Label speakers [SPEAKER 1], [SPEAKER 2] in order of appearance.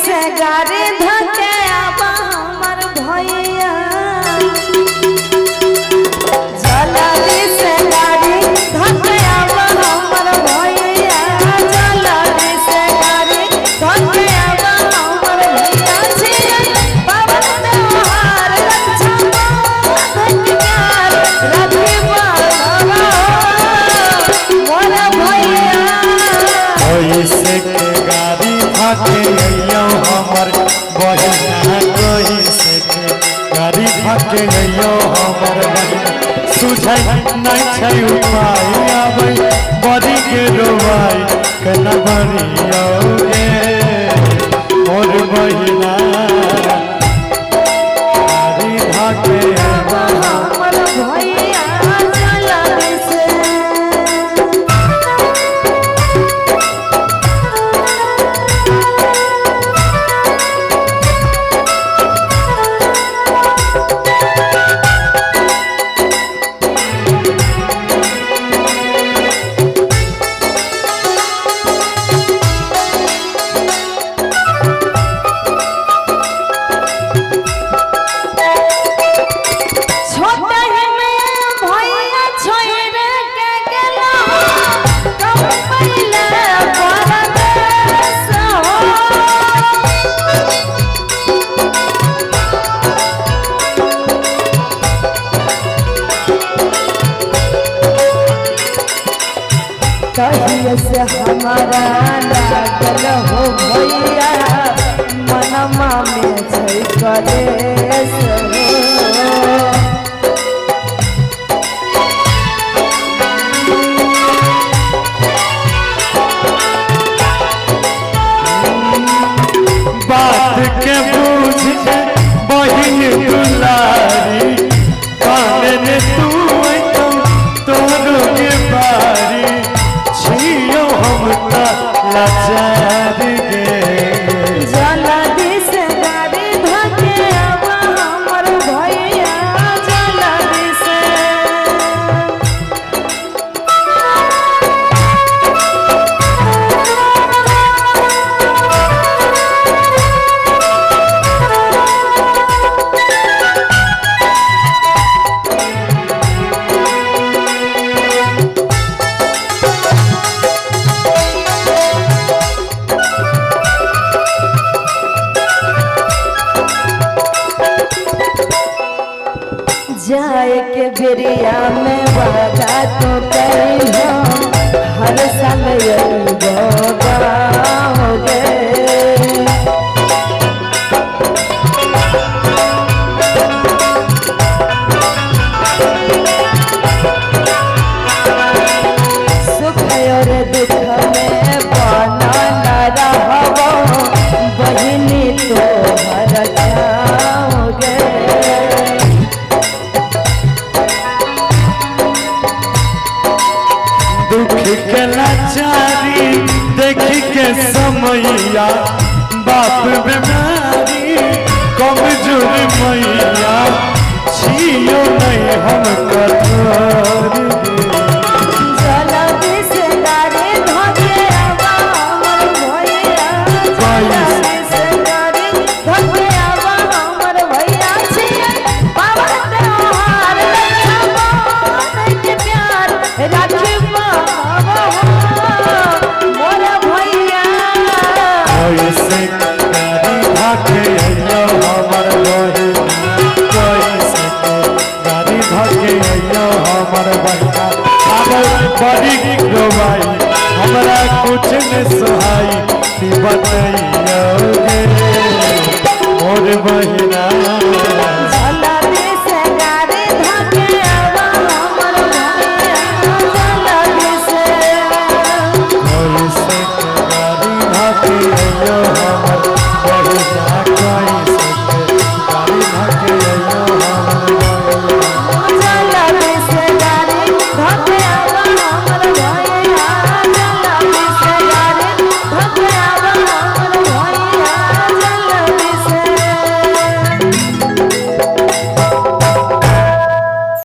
[SPEAKER 1] से गाड़ी धके आबा हमर भैया जल्दी से गाड़ी धके आबा हमर भैया जल्दी से गाड़ी धके आबा हमर भैया छिया पावन त्योहार रक्षा बंधन राखी बाबा मोर भैया
[SPEAKER 2] कैसे के गाड़ी भागे अइयो हमर बहिना कैसे के गाड़ी भागे अइयो हमर बहिना सुझै नहीं छै उपाय आबै बड़ी के रोवाई केना बनियोगे मोर बहिना गाड़ी भागे
[SPEAKER 1] आबा हमर भैया जल्दी से कहिए से हमारा लागल हो भैया मनमा में छै कलेश हो
[SPEAKER 2] बात के बूझ के बहिन दुलारी काने ने तू एकदम तोरो के बारी छियो हम ता लाचार गे
[SPEAKER 1] जल्दी से गाड़ी धके आबा हमर भैया जल्दी से जाए के बेरिया में वादा तो कहियो हर साल गाओगे सुख और दुख में बना न रहबो बहिनी तो हर जाओगे
[SPEAKER 2] दुख के लाचारी देख के समैया बाप बीमारी कमजोर मैया छियो नहीं हम कठोर
[SPEAKER 1] जल्दी से गाड़ी धके आबा हमर भैया जल्दी से गाड़ी धके आबा हमर भैया छिया पावन त्योहार रक्षा बंधन के प्यार राखी बाबा मोर भैया
[SPEAKER 2] कैसे गाड़ी भागे अइयो हमर बहिना कैसे गाड़ी भागे अइयो हमर बहिना आबै बड़ी रोवाई हमरा कुछ न सहाई बतैयोगे